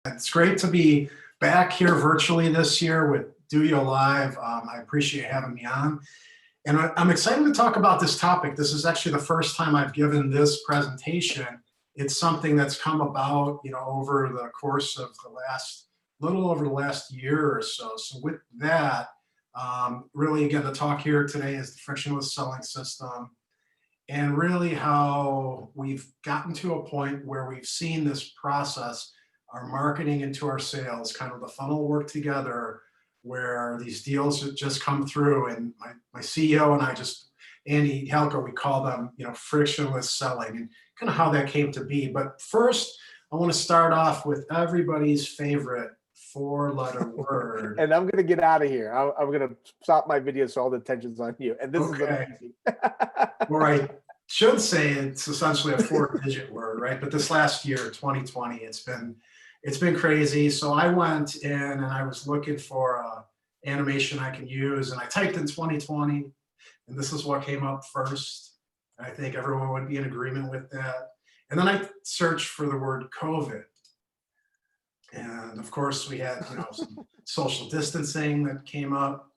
It's great to be back here virtually this year with Duo Live. I appreciate having me on. And I'm excited to talk about this topic. This is actually the first time I've given this presentation. It's something that's come about, over the course of little over the last year or so. So with that, really, again, the talk here today is the frictionless selling system, and really how we've gotten to a point where we've seen this process, our marketing into our sales, kind of the funnel work together, where these deals just come through. And my CEO and I Andy Halka, we call them, frictionless selling, and kind of how that came to be. But first, I want to start off with everybody's favorite 4-letter word. And I'm going to get out of here. I'm going to stop my video so all the attention's on you. And this is amazing. Well, I should say it's essentially a 4-digit word, right? But this last year, 2020, it's been crazy. So I went in and I was looking for a animation I can use, and I typed in 2020, and this is what came up first. I think everyone would be in agreement with that. And then I searched for the word COVID. And of course we had, some social distancing that came up,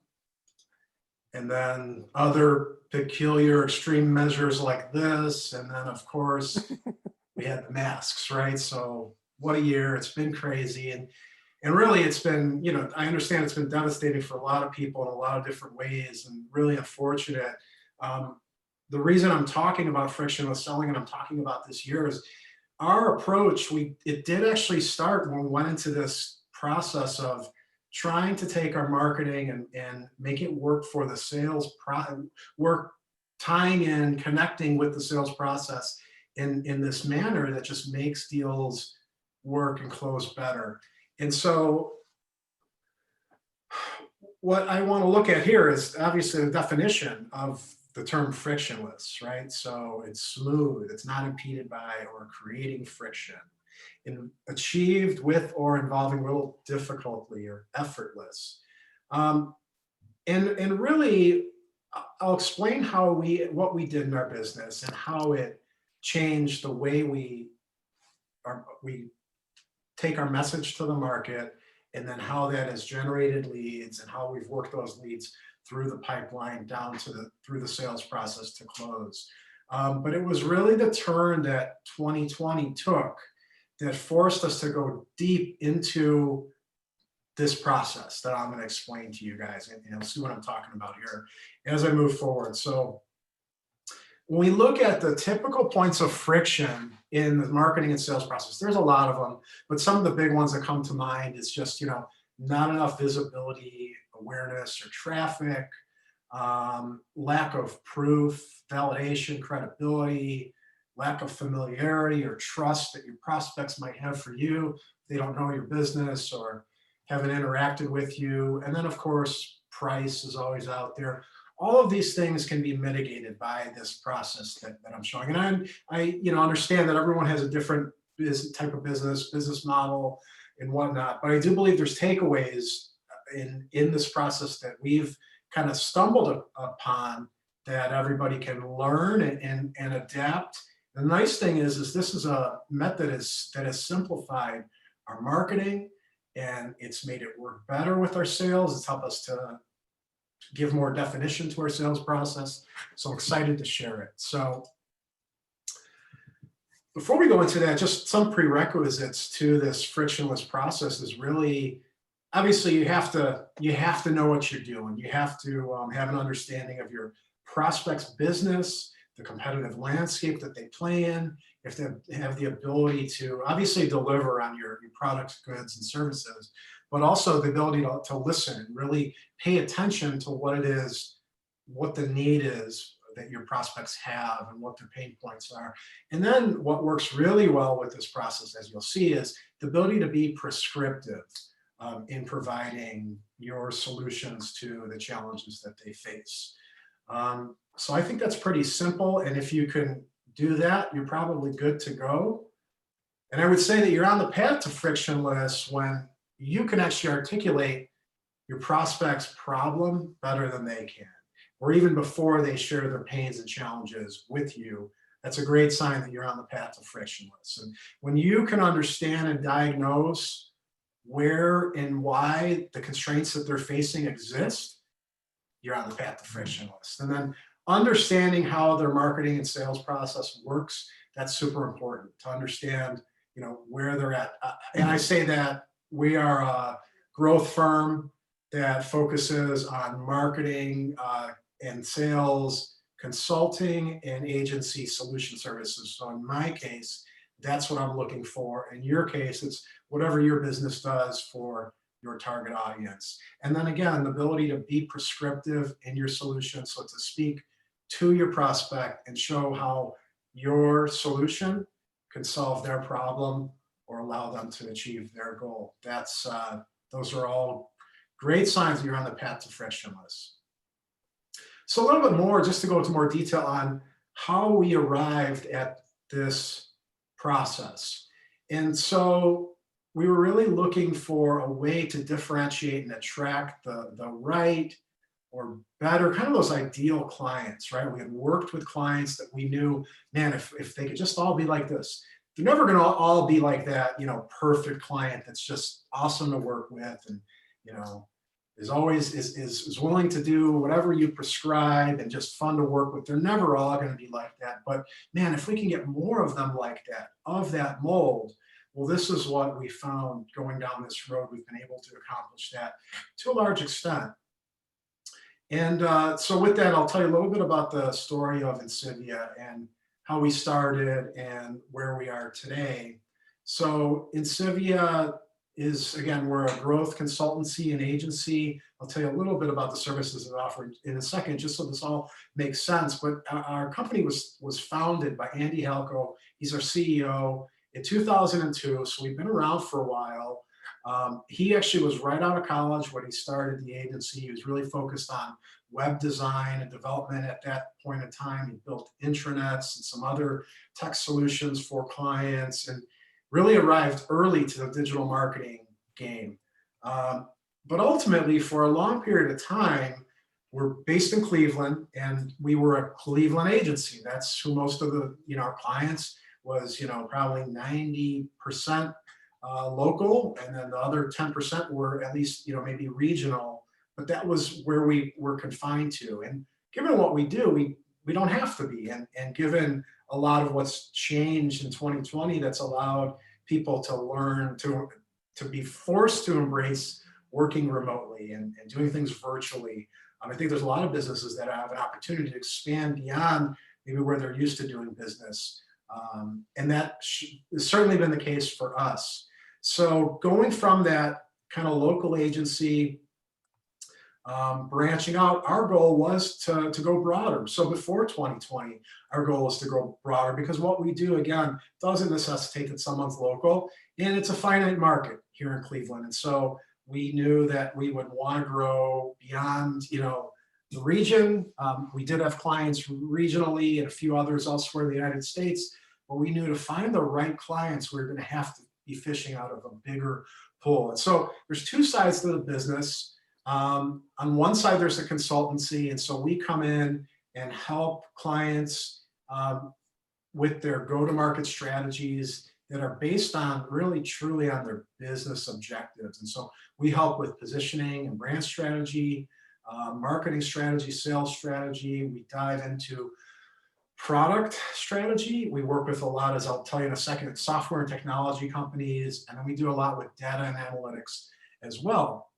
and then other peculiar extreme measures like this. And then of course we had the masks, right? So what a year. It's been crazy. And really it's been, I understand it's been devastating for a lot of people in a lot of different ways, and really unfortunate. The reason I'm talking about frictionless selling and I'm talking about this year is our approach. It did actually start when we went into this process of trying to take our marketing and make it work for the sales work, tying in, connecting with the sales process in this manner that just makes deals work and close better. And so what I want to look at here is obviously the definition of the term frictionless, right? So it's smooth, it's not impeded by or creating friction, and achieved with or involving little difficulty, or effortless. And really, I'll explain what we did in our business and how it changed the way we take our message to the market, and then how that has generated leads and how we've worked those leads through the pipeline down to through the sales process to close. But it was really the turn that 2020 took that forced us to go deep into this process that I'm going to explain to you guys, and see what I'm talking about here as I move forward. So when we look at the typical points of friction in the marketing and sales process, there's a lot of them, but some of the big ones that come to mind is just, not enough visibility, awareness, or traffic, lack of proof, validation, credibility, lack of familiarity or trust that your prospects might have for you. They don't know your business or haven't interacted with you. And then of course, price is always out there. All of these things can be mitigated by this process that I'm showing. And I understand that everyone has a different type of business model and whatnot, but I do believe there's takeaways in this process that we've kind of stumbled upon that everybody can learn and adapt. The nice thing is this is a method that has simplified our marketing, and it's made it work better with our sales. It's helped us to give more definition to our sales process. So I'm excited to share it. So before we go into that, just some prerequisites to this frictionless process is really, obviously you have to know what you're doing. You have to have an understanding of your prospect's business, the competitive landscape that they play in, if they have the ability to obviously deliver on your products, goods, and services, but also the ability to listen and really pay attention to what it is, what the need is that your prospects have and what their pain points are. And then what works really well with this process, as you'll see, is the ability to be prescriptive in providing your solutions to the challenges that they face. So I think that's pretty simple. And if you can do that, you're probably good to go. And I would say that you're on the path to frictionless when you can actually articulate your prospect's problem better than they can, or even before they share their pains and challenges with you. That's a great sign that you're on the path to frictionless. And when you can understand and diagnose where and why the constraints that they're facing exist, you're on the path to frictionless. And then understanding how their marketing and sales process works, that's super important to understand, where they're at. And I say that we are a growth firm that focuses on marketing and sales, consulting, and agency solution services. So in my case, that's what I'm looking for. In your case, it's whatever your business does for your target audience. And then again, the ability to be prescriptive in your solution. So to speak to your prospect and show how your solution can solve their problem or allow them to achieve their goal. Those are all great signs that you're on the path to frictionless. So a little bit more, just to go into more detail on how we arrived at this process. And so we were really looking for a way to differentiate and attract the right or better, kind of those ideal clients, right? We had worked with clients that we knew, man, if they could just all be like this. They're never going to all be like that, perfect client that's just awesome to work with and, is always is willing to do whatever you prescribe and just fun to work with. They're never all going to be like that. But man, if we can get more of them like that, of that mold, well, this is what we found going down this road. We've been able to accomplish that to a large extent. And so with that, I'll tell you a little bit about the story of Insivia and how we started and where we are today. So Insivia is, again, we're a growth consultancy and agency. I'll tell you a little bit about the services that we offer in a second, just so this all makes sense. But our company was founded by Andy Halko. He's our CEO in 2002, so we've been around for a while. He actually was right out of college when he started the agency. He was really focused on web design and development at that point in time. He built intranets and some other tech solutions for clients and really arrived early to the digital marketing game. But ultimately, for a long period of time, we're based in Cleveland and we were a Cleveland agency. That's who most of our clients was, probably 90% local, and then the other 10% were at least, maybe regional, but that was where we were confined to. And given what we do, we don't have to be. And given a lot of what's changed in 2020, that's allowed people to learn to be forced to embrace working remotely and doing things virtually. I think there's a lot of businesses that have an opportunity to expand beyond maybe where they're used to doing business. And that has certainly been the case for us. So going from that kind of local agency, branching out, our goal was to go broader. So before 2020, our goal was to go broader because what we do, again, doesn't necessitate that someone's local, and it's a finite market here in Cleveland. And so we knew that we would want to grow beyond, the region. We did have clients regionally and a few others elsewhere in the United States, but we knew to find the right clients, we were going to have to be fishing out of a bigger pool. And so there's two sides to the business. On one side, there's a consultancy. And so we come in and help clients with their go-to-market strategies that are based on really truly on their business objectives. And so we help with positioning and brand strategy, marketing strategy, sales strategy. We dive into product strategy. We work with a lot, as I'll tell you in a second, software and technology companies, and then we do a lot with data and analytics as well.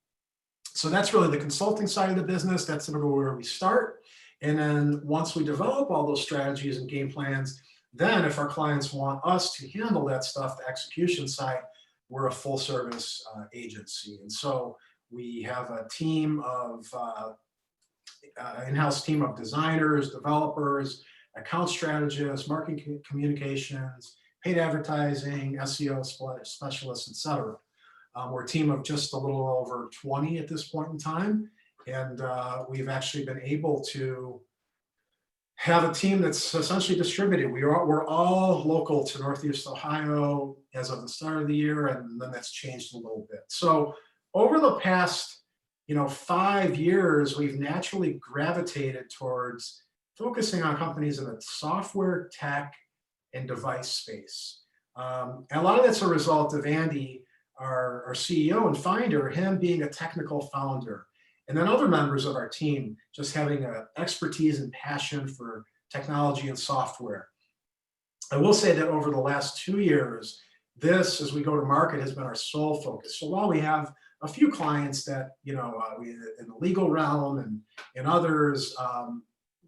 So that's really the consulting side of the business. That's where we start. And then once we develop all those strategies and game plans, then if our clients want us to handle that stuff, the execution side, we're a full service agency. And so we have a team of in-house team of designers, developers, account strategists, marketing communications, paid advertising, SEO specialists, et cetera. We're a team of just a little over 20 at this point in time. And we've actually been able to have a team that's essentially distributed. We're all local to Northeast Ohio as of the start of the year, and then that's changed a little bit. So over the past 5 years, we've naturally gravitated towards focusing on companies in the software, tech, and device space. And a lot of that's a result of Andy our CEO and founder, him being a technical founder, and then other members of our team just having a expertise and passion for technology and software. I will say that over the last 2 years, this, as we go to market, has been our sole focus. So while we have a few clients that, we in the legal realm and others,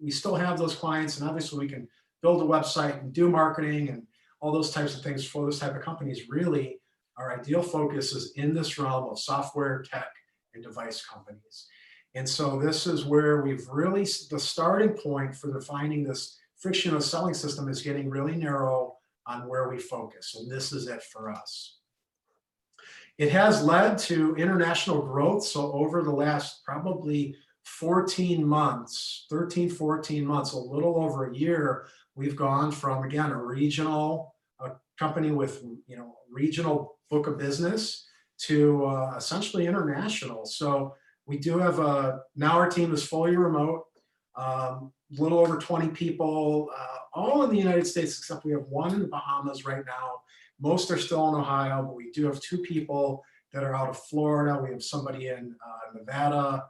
we still have those clients, and obviously we can build a website and do marketing and all those types of things for those type of companies. Really, our ideal focus is in this realm of software, tech, and device companies. And so this is where we've really, the starting point for defining this frictionless selling system is getting really narrow on where we focus. And this is it for us. It has led to international growth. So over the last probably 14 months, 13, 14 months, a little over a year, we've gone from, again, a regional company with, regional book of business to essentially international. So we do have now our team is fully remote, a little over 20 people, all in the United States, except we have one in the Bahamas right now. Most are still in Ohio, but we do have 2 people that are out of Florida. We have somebody in Nevada.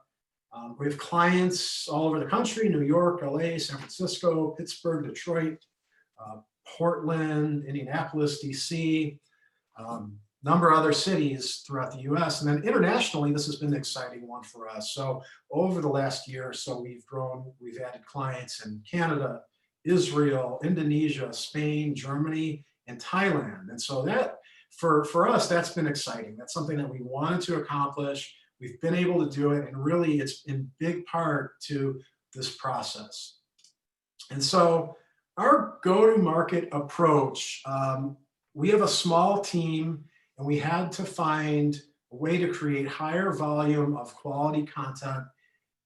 We have clients all over the country: New York, LA, San Francisco, Pittsburgh, Detroit, Portland, Indianapolis, DC, number of other cities throughout the US. And then internationally, this has been an exciting one for us. So over the last year or so, we've grown, we've added clients in Canada, Israel, Indonesia, Spain, Germany, and Thailand. And so that, for us, that's been exciting. That's something that we wanted to accomplish. We've been able to do it, and really it's in big part to this process. And so our go-to-market approach, we have a small team, and we had to find a way to create higher volume of quality content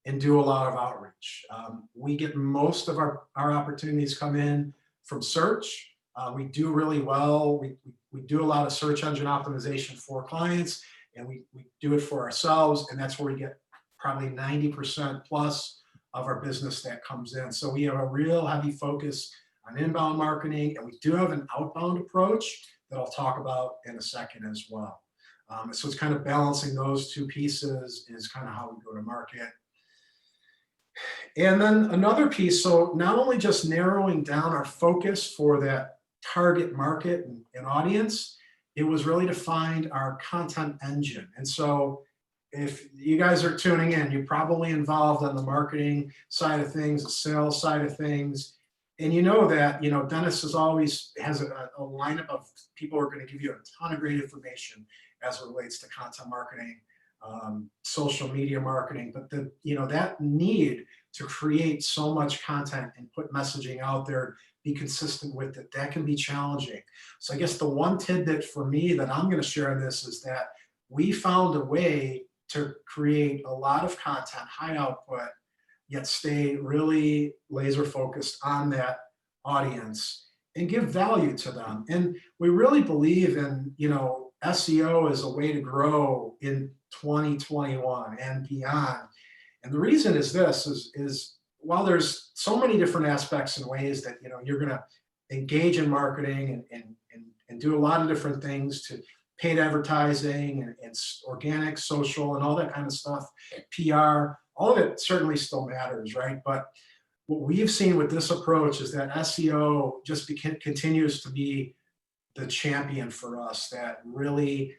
and do a lot of outreach. We get most of our opportunities come in from search. We do really well. We do a lot of search engine optimization for clients, and we do it for ourselves, and that's where we get probably 90% plus of our business that comes in. So we have a real heavy focus on inbound marketing, and we do have an outbound approach that I'll talk about in a second as well. So it's kind of balancing those 2 pieces is kind of how we go to market. And then another piece, so not only just narrowing down our focus for that target market and audience, it was really to find our content engine. And so if you guys are tuning in, you're probably involved on the marketing side of things, the sales side of things. And you know that, Dennis has a lineup of people who are going to give you a ton of great information as it relates to content marketing, social media marketing, but that need to create so much content and put messaging out there, be consistent with it, that can be challenging. So I guess the one tidbit for me that I'm going to share on this is that we found a way to create a lot of content, high output, yet stay really laser focused on that audience and give value to them. And we really believe in, SEO as a way to grow in 2021 and beyond. And the reason is this, is while there's so many different aspects and ways that, you're going to engage in marketing and do a lot of different things to paid advertising and organic, social, and all that kind of stuff, PR, all of it certainly still matters, right? But what we've seen with this approach is that SEO just continues to be the champion for us, that really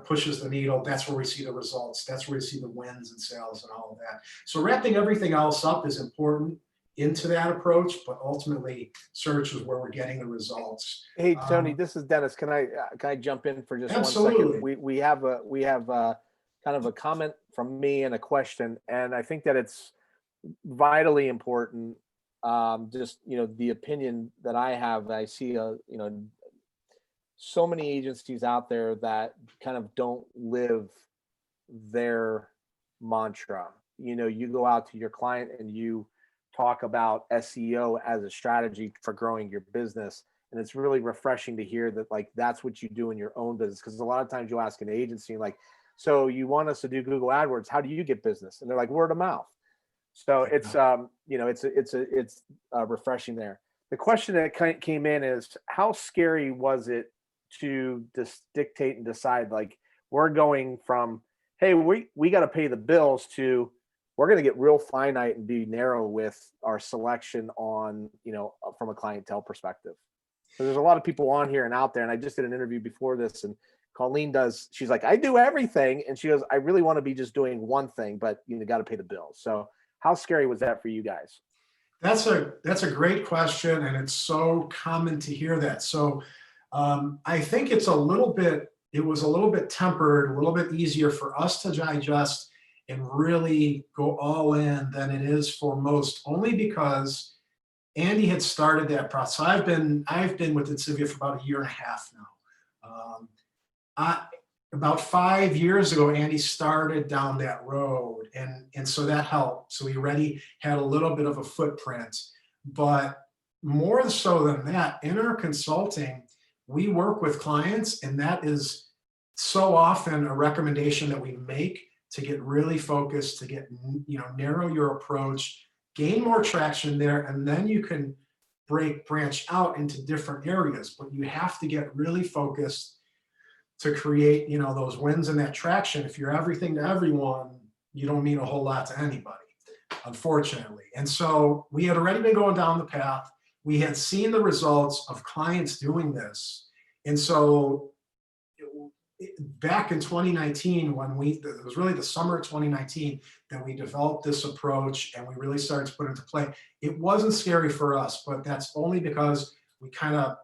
pushes the needle. That's where we see the results. That's where we see the wins and sales and all of that. So wrapping everything else up is important into that approach, but ultimately search is where we're getting the results. Hey, Tony, this is Dennis. Can I jump in for just absolutely. 1 second? We have kind of a comment from me and a question, and I think that it's vitally important. Just the opinion that I have, I see so many agencies out there that kind of don't live their mantra. You go out to your client and you talk about SEO as a strategy for growing your business. And it's really refreshing to hear that, like, that's what you do in your own business. Because a lot of times you'll ask an agency, like, so you want us to do Google AdWords, how do you get business? And they're like, word of mouth. So it's refreshing there. The question that came in is, how scary was it to just dictate and decide, like, we're going from, hey, we got to pay the bills, to we're going to get real finite and be narrow with our selection on, from a clientele perspective. So there's a lot of people on here and out there. And I just did an interview before this, and Colleen she's like, I do everything. And she goes, I really want to be just doing one thing, but got to pay the bills. So how scary was that for you guys? That's a great question, and it's so common to hear that. So I think it was a little bit tempered, a little bit easier for us to digest and really go all in than it is for most, only because Andy had started that process. I've been with Insivia for about a year and a half now. About 5 years ago, Andy started down that road, and so that helped. So he already had a little bit of a footprint, but more so than that, in our consulting, we work with clients, and that is so often a recommendation that we make to get really focused, to get, narrow your approach, gain more traction there, and then you can branch out into different areas. But you have to get really focused to create, those wins and that traction. If you're everything to everyone, you don't mean a whole lot to anybody, unfortunately. And so we had already been going down the path. We had seen the results of clients doing this. And so back in 2019, it was really the summer of 2019 that we developed this approach and we really started to put it into play. It wasn't scary for us, but that's only because we kind of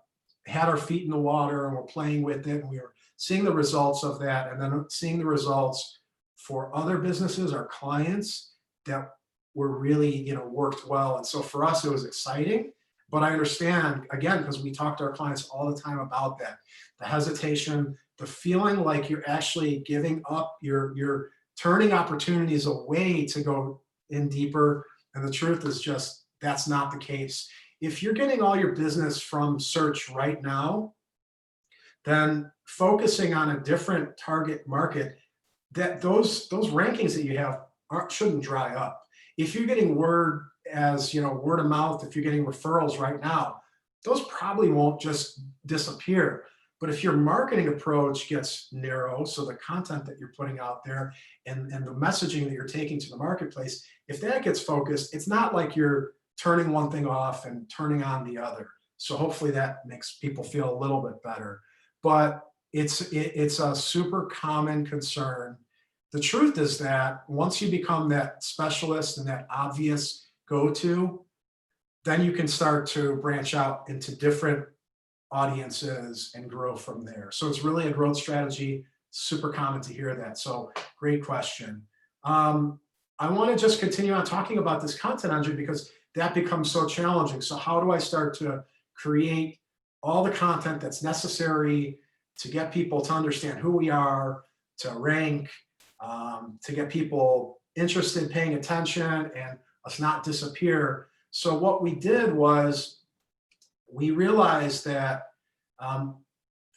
had our feet in the water and we're playing with it, and we were seeing the results of that, and then seeing the results for other businesses, our clients, that were really, worked well. And so for us, it was exciting. But I understand, again, because we talk to our clients all the time about that, the hesitation, the feeling like you're actually giving up, you're turning opportunities away to go in deeper. And the truth is just, that's not the case. If you're getting all your business from search right now, then focusing on a different target market, that those rankings that you have shouldn't dry up. If you're getting word of mouth, if you're getting referrals right now, those probably won't just disappear. But if your marketing approach gets narrow, so the content that you're putting out there and the messaging that you're taking to the marketplace, if that gets focused, it's not like you're turning one thing off and turning on the other. So hopefully that makes people feel a little bit better. But it's a super common concern. The truth is that once you become that specialist and that obvious go-to, then you can start to branch out into different audiences and grow from there. So it's really a growth strategy. Super common to hear that. So great question. I want to just continue on talking about this content engine because that becomes so challenging. So how do I start to create all the content that's necessary to get people to understand who we are, to rank, to get people interested, paying attention, and us not disappear? So what we did was we realized that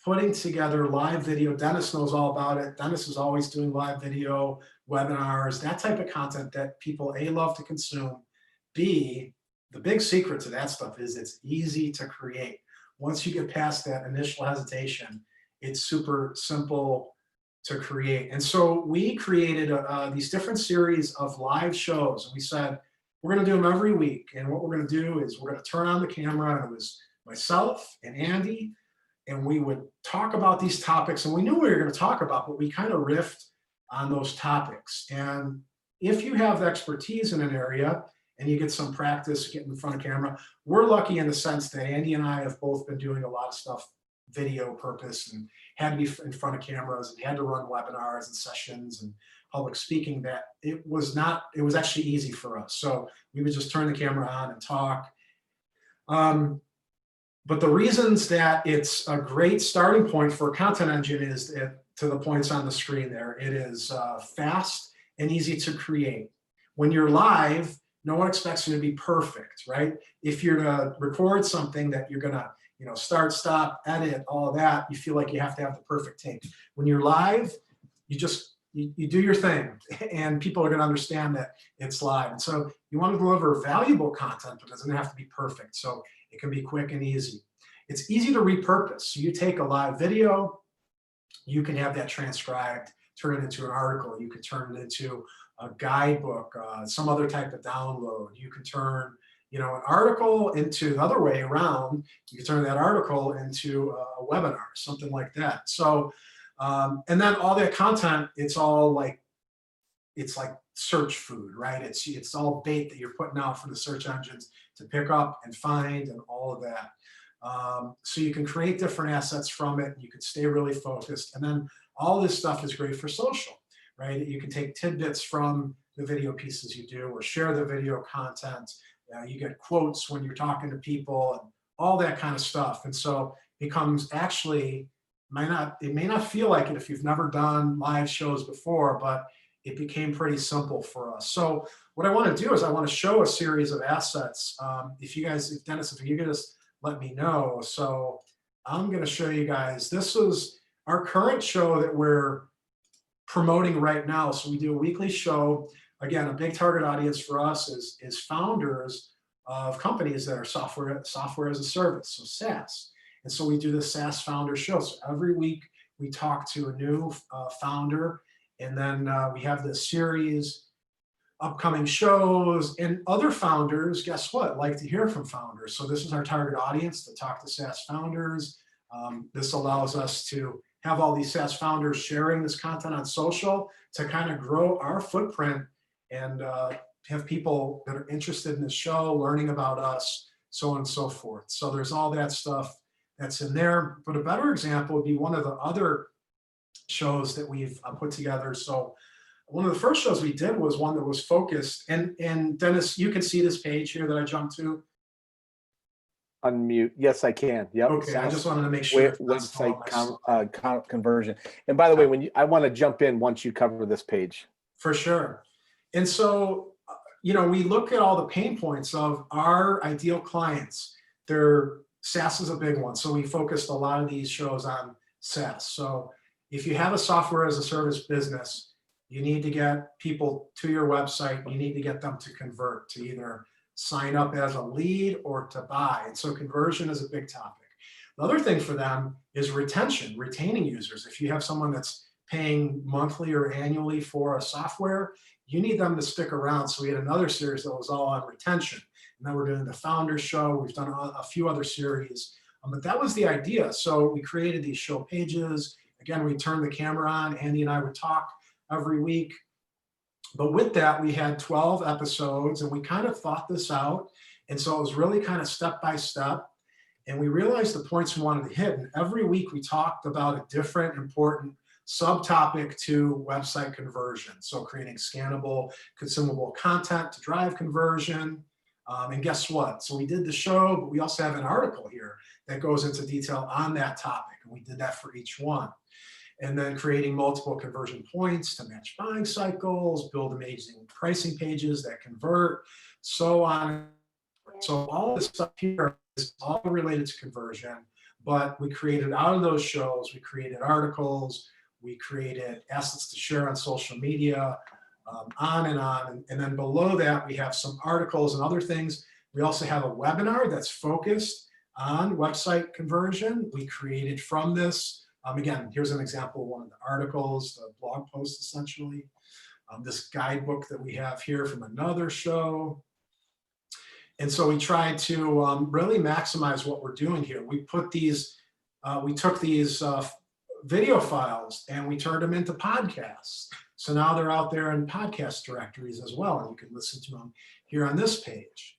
putting together live video, Dennis knows all about it. Dennis is always doing live video, webinars, that type of content that people, A, love to consume. B, the big secret to that stuff is it's easy to create. Once you get past that initial hesitation, it's super simple to create. And so we created these different series of live shows. And we said, we're going to do them every week. And what we're going to do is we're going to turn on the camera. And it was myself and Andy, and we would talk about these topics. And we knew we were going to talk about, but we kind of riffed on those topics. And if you have expertise in an area and you get some practice getting in front of camera, we're lucky in the sense that Andy and I have both been doing a lot of stuff video purpose and had to be in front of cameras and had to run webinars and sessions and public speaking, that it was actually easy for us. So we would just turn the camera on and talk. But the reasons that it's a great starting point for a content engine is that, to the points on the screen there, it is fast and easy to create. When you're live, no one expects you to be perfect, right? If you're to record something that you're gonna, start, stop, edit, all of that, you feel like you have to have the perfect take. When you're live, you do your thing, and people are going to understand that it's live. And so you want to deliver valuable content, but it doesn't have to be perfect. So it can be quick and easy. it's easy to repurpose. So you take a live video, you can have that transcribed, turn it into an article. You could turn it into a guidebook, some other type of download. You can turn, an article into the other way around. You can turn that article into a webinar, something like that. So, and then all that content, it's like search food, right? It's all bait that you're putting out for the search engines to pick up and find and all of that. So you can create different assets from it. You can stay really focused. And then all this stuff is great for social, right? You can take tidbits from the video pieces you do or share the video content. You get quotes when you're talking to people and all that kind of stuff. And so it becomes actually, it may not feel like it if you've never done live shows before, but it became pretty simple for us. So what I want to do is I want to show a series of assets. If Dennis, if you could just let me know. So I'm going to show you guys, this is our current show that we're promoting right now. So we do a weekly show. Again, a big target audience for us is founders of companies that are software as a service, so SaaS. And so we do the SaaS founder show. So every week we talk to a new founder, and then we have this series, upcoming shows, and other founders, guess what, like to hear from founders. So this is our target audience, to talk to SaaS founders. This allows us to have all these SaaS founders sharing this content on social to kind of grow our footprint and have people that are interested in the show, learning about us, so on and so forth. So there's all that stuff that's in there. But a better example would be one of the other shows that we've put together. So one of the first shows we did was one that was focused, and Dennis, you can see this page here that I jumped to. Unmute. Yes, I can. Yep. Okay, I just wanted to make sure. Website conversion. And by the way, I want to jump in once you cover this page. For sure. And so, we look at all the pain points of our ideal clients. SaaS is a big one. So we focused a lot of these shows on SaaS. So if you have a software as a service business, you need to get people to your website. You need to get them to convert, to either sign up as a lead or to buy. And so conversion is a big topic. The other thing for them is retention, retaining users. If you have someone that's paying monthly or annually for a software, you need them to stick around. So we had another series that was all on retention. And then we're doing the founder show. We've done a few other series, but that was the idea. So we created these show pages. Again, we turned the camera on. Andy and I would talk every week. But with that, we had 12 episodes, and we kind of thought this out. And so it was really kind of step by step. And we realized the points we wanted to hit. And every week we talked about a different important subtopic to website conversion. So creating scannable, consumable content to drive conversion. And guess what? So we did the show, but we also have an article here that goes into detail on that topic. And we did that for each one. And then creating multiple conversion points to match buying cycles, build amazing pricing pages that convert, so on. So all this stuff here is all related to conversion, but we created out of those shows, we created articles, we created assets to share on social media, on and on. And then below that, we have some articles and other things. We also have a webinar that's focused on website conversion. We created from this. Again, here's an example of one of the articles, the blog post essentially. This guidebook that we have here from another show. And so we tried to really maximize what we're doing here. We took these video files and we turned them into podcasts. So now they're out there in podcast directories as well, and you can listen to them here on this page.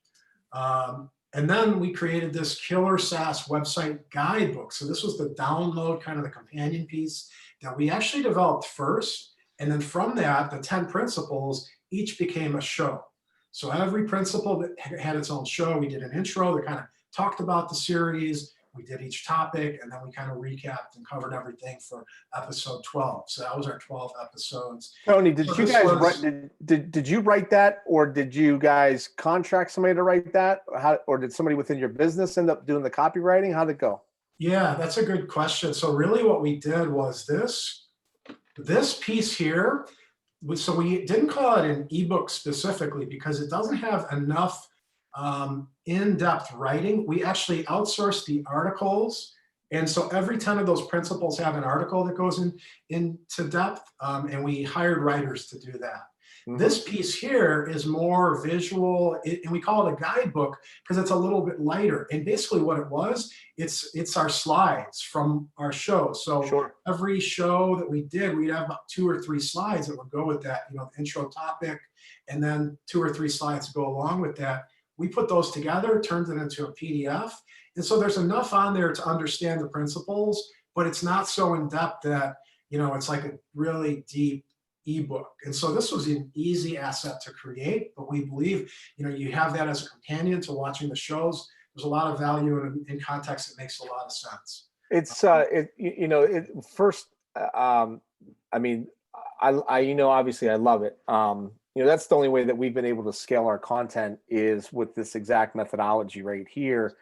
And then we created this killer SaaS website guidebook. So this was the download, kind of the companion piece that we actually developed first. And then from that, the 10 principles each became a show. So every principle that had its own show. We did an intro that kind of talked about the series. We did each topic, and then we kind of recapped and covered everything for episode 12. So that was our 12 episodes. Tony, did you guys did you write that, or did you guys contract somebody to write that? Or did somebody within your business end up doing the copywriting? How'd it go? Yeah, that's a good question. So really what we did was this piece here. So we didn't call it an ebook specifically because it doesn't have enough in-depth writing. We actually outsourced the articles. And so every 10 of those principles have an article that goes into depth, and we hired writers to do that. This piece here is more visual, and we call it a guidebook because it's a little bit lighter. And basically what it was, it's our slides from our show. So Sure. every show that we did, we'd have about 2 or 3 slides that would go with that, the intro topic, and then 2 or 3 slides to go along with that. We put those together, turned it into a PDF. And so there's enough on there to understand the principles, but it's not so in depth that, it's like a really deep ebook. And so this was an easy asset to create, but we believe, you have that as a companion to watching the shows. There's a lot of value in context. It makes a lot of sense. It's first, I mean, obviously I love it. That's the only way that we've been able to scale our content is with this exact methodology right here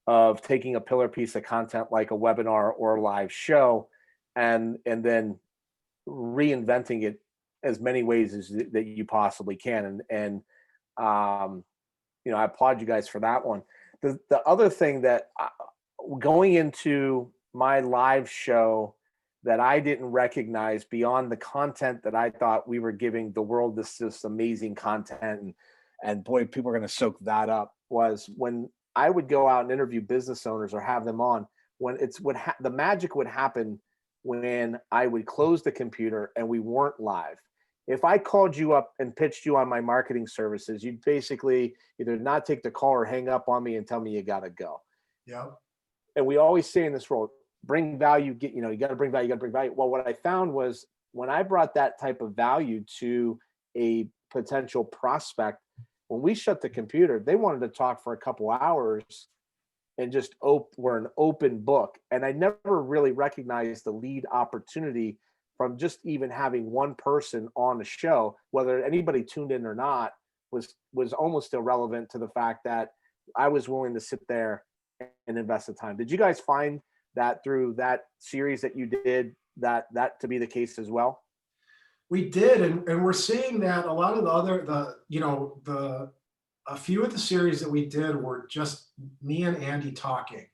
of taking a pillar piece of content like a webinar or a live show and then reinventing it as many ways as that you possibly can. And I applaud you guys for that one. The other thing that going into my live show that I didn't recognize beyond the content that I thought we were giving the world, this amazing content, and boy, people are going to soak that up, was when I would go out and interview business owners or have them on, when the magic would happen when I would close the computer and we weren't live. If I called you up and pitched you on my marketing services, you'd basically either not take the call or hang up on me and tell me you got to go. Yeah. And we always say in this role, bring value, you got to bring value, you got to bring value. Well, what I found was when I brought that type of value to a potential prospect, when we shut the computer, they wanted to talk for a couple hours and just we're an open book. And I never really recognized the lead opportunity from just even having one person on the show, whether anybody tuned in or not, was almost irrelevant to the fact that I was willing to sit there and invest the time. Did you guys find that through that series that you did that to be the case as well? We did, and we're seeing that a lot of a few of the series that we did were just me and Andy talking.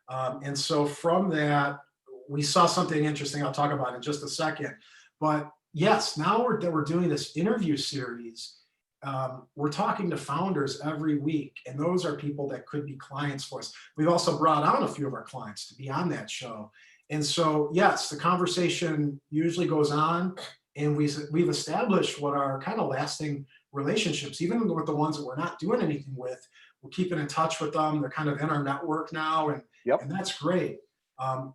And so from that, we saw something interesting I'll talk about in just a second. But yes, now that we're doing this interview series, we're talking to founders every week, and those are people that could be clients for us. We've also brought on a few of our clients to be on that show. And so, yes, the conversation usually goes on, and we've established what are kind of lasting relationships, even with the ones that we're not doing anything with. We're keeping in touch with them. They're kind of in our network now, and that's great.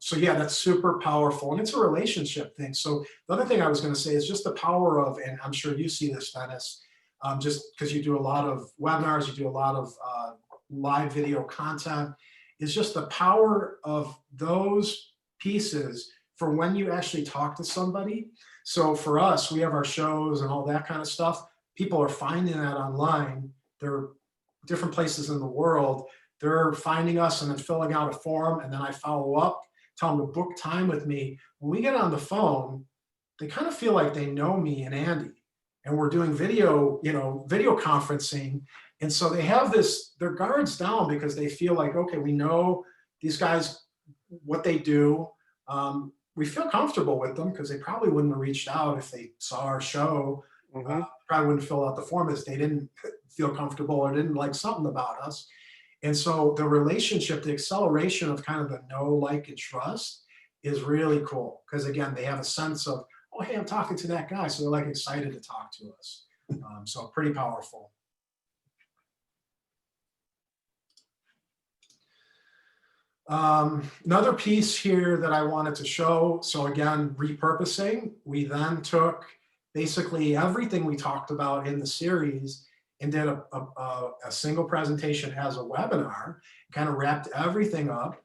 So yeah, that's super powerful, and it's a relationship thing. So the other thing I was going to say is just the power of, and I'm sure you see this, Dennis, just because you do a lot of webinars, you do a lot of live video content, is just the power of those pieces for when you actually talk to somebody. So for us, we have our shows and all that kind of stuff. People are finding that online. There are different places in the world. They're finding us and then filling out a form, and then I follow up, tell them to book time with me. When we get on the phone, they kind of feel like they know me and Andy, and we're doing video conferencing. And so they have their guards down because they feel like, okay, we know these guys, what they do. We feel comfortable with them because they probably wouldn't have reached out if they saw our show. Probably wouldn't fill out the form if they didn't feel comfortable or didn't like something about us. And so the relationship, the acceleration of kind of the know, like, and trust is really cool. Because again, they have a sense of, oh, hey, I'm talking to that guy. So they're like excited to talk to us. So pretty powerful. Another piece here that I wanted to show. So again, repurposing. We then took basically everything we talked about in the series and did a single presentation as a webinar, kind of wrapped everything up.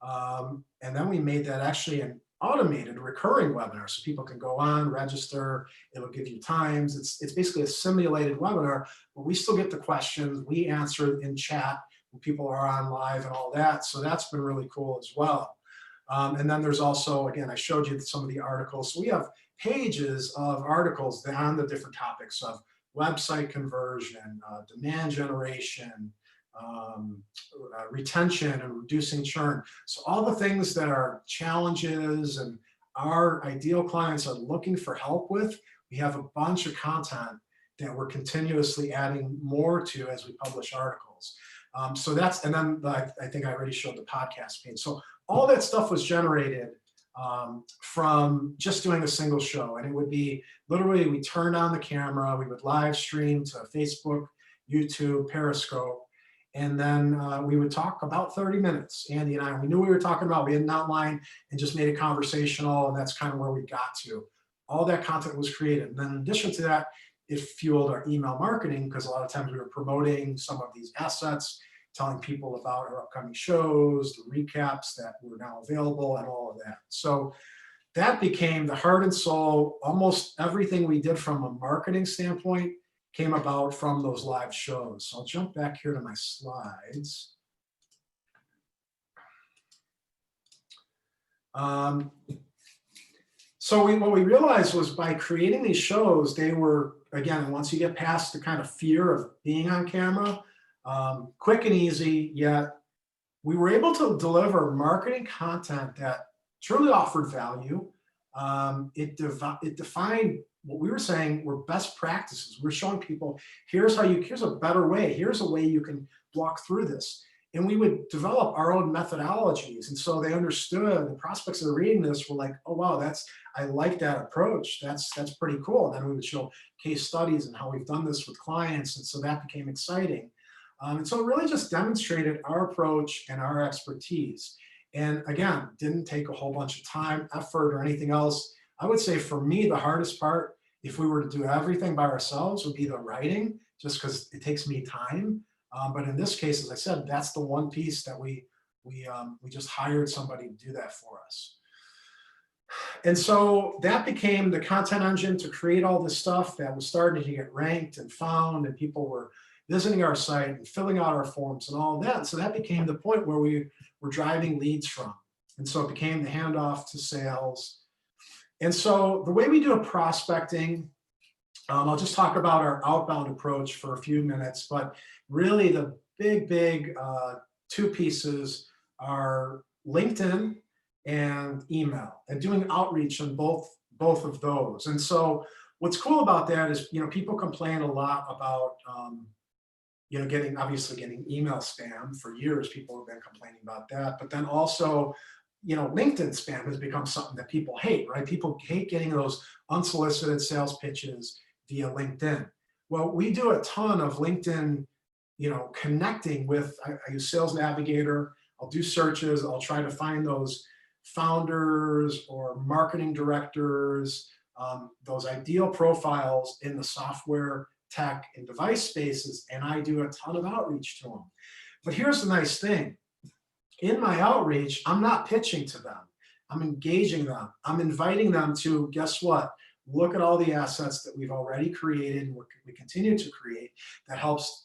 And then we made that actually an automated recurring webinar. So people can go on, register, it'll give you times. It's basically a simulated webinar, but we still get the questions. We answer in chat when people are on live and all that. So that's been really cool as well. And then there's also, again, I showed you some of the articles. So we have pages of articles on the different topics of website conversion, demand generation, retention and reducing churn. So all the things that are challenges and our ideal clients are looking for help with, we have a bunch of content that we're continuously adding more to as we publish articles. So that's, and then I think I already showed the podcast page. So all that stuff was generated from just doing a single show. And it would be literally, we turned on the camera, we would live stream to Facebook, YouTube, Periscope, and then we would talk about 30 minutes. Andy and I, we knew we were talking about, we had an outline and just made it conversational, and that's kind of where we got to. All that content was created. And then in addition to that, it fueled our email marketing, because a lot of times we were promoting some of these assets, telling people about our upcoming shows, the recaps that were now available, and all of that. So that became the heart and soul. Almost everything we did from a marketing standpoint came about from those live shows. So I'll jump back here to my slides. So what we realized was, by creating these shows, they were, again, once you get past the kind of fear of being on camera, quick and easy, yet we were able to deliver marketing content that truly offered value. It defined what we were saying were best practices. We're showing people, here's a better way. Here's a way you can walk through this. And we would develop our own methodologies. And so they understood, the prospects that are reading this were like, oh, wow, I like that approach. That's pretty cool. And then we would show case studies and how we've done this with clients. And so that became exciting. And so it really just demonstrated our approach and our expertise. And again, didn't take a whole bunch of time, effort, or anything else. I would say for me, the hardest part, if we were to do everything by ourselves, would be the writing, just because it takes me time. But in this case, as I said, that's the one piece that we just hired somebody to do that for us. And so that became the content engine to create all this stuff that was starting to get ranked and found, and people were visiting our site and filling out our forms and all that. So that became the point where we were driving leads from. And so it became the handoff to sales. And so the way we do a prospecting, I'll just talk about our outbound approach for a few minutes, but really the big two pieces are LinkedIn and email, and doing outreach on both of those. And so what's cool about that is, people complain a lot about, getting email spam. For years, people have been complaining about that. But then also, LinkedIn spam has become something that people hate, right? People hate getting those unsolicited sales pitches via LinkedIn. Well, we do a ton of LinkedIn, connecting with, I use Sales Navigator. I'll do searches. I'll try to find those founders or marketing directors, those ideal profiles in the software, tech, and device spaces, and I do a ton of outreach to them. But here's the nice thing. In my outreach, I'm not pitching to them. I'm engaging them. I'm inviting them to, guess what? Look at all the assets that we've already created and we continue to create that helps